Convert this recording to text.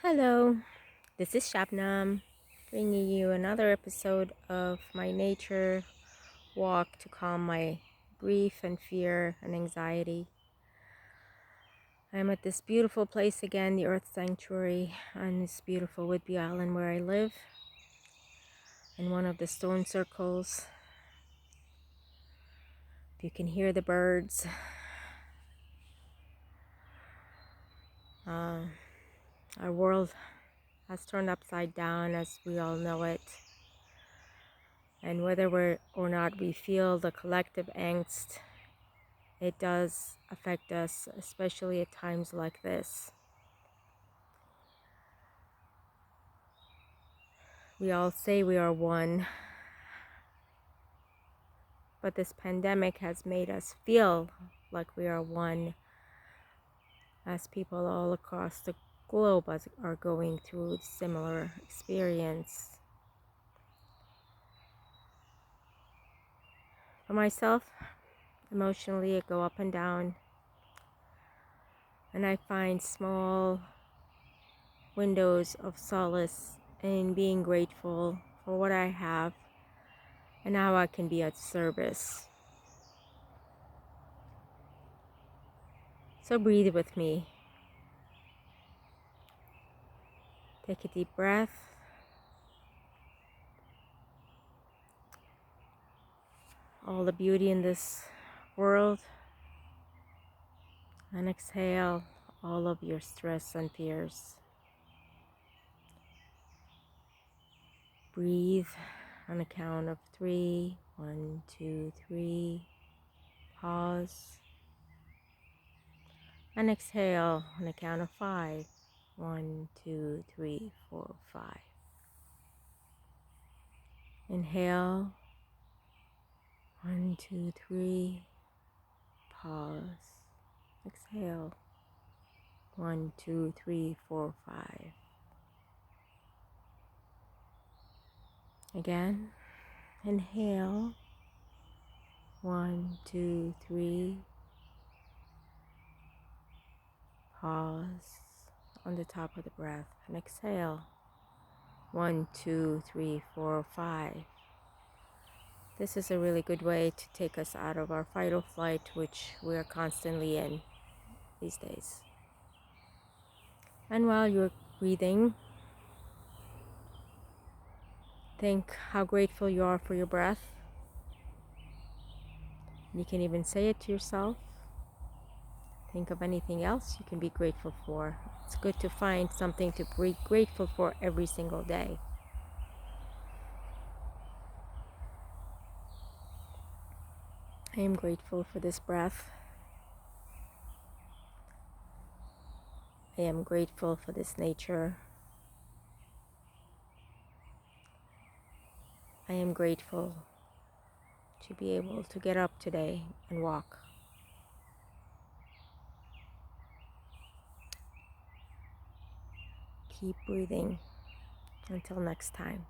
Hello, this is Shabnam, bringing you another episode of my nature walk to calm my grief and fear and anxiety. I'm at this beautiful place again, the Earth Sanctuary, on this beautiful Whidbey Island where I live, in one of the stone circles. If you can hear the birds, our world has turned upside down as we all know it. And whether or not we feel the collective angst, it does affect us, especially at times like this. We all say we are one, but this pandemic has made us feel like we are one, as people all across the globe are going through similar experience. For myself, emotionally, I go up and down, and I find small windows of solace in being grateful for what I have and how I can be of service. So breathe with me. Take a deep breath. All the beauty in this world. And exhale all of your stress and fears. Breathe on a count of 3. 1, 2, 3. Pause. And exhale on a count of 5. 1, 2, 3, 4, 5. Inhale. 1, 2, 3. Pause. Exhale. 1, 2, 3, 4, 5. Again. Inhale. 1, 2, 3. Pause on the top of the breath and exhale. 1, 2, 3, 4, 5. This is a really good way to take us out of our fight or flight, which we are constantly in these days. And while you're breathing, think how grateful you are for your breath. You can even say it to yourself. Think of anything else you can be grateful for. It's good to find something to be grateful for every single day. I am grateful for this breath. I am grateful for this nature. I am grateful to be able to get up today and walk. Keep breathing. Until next time.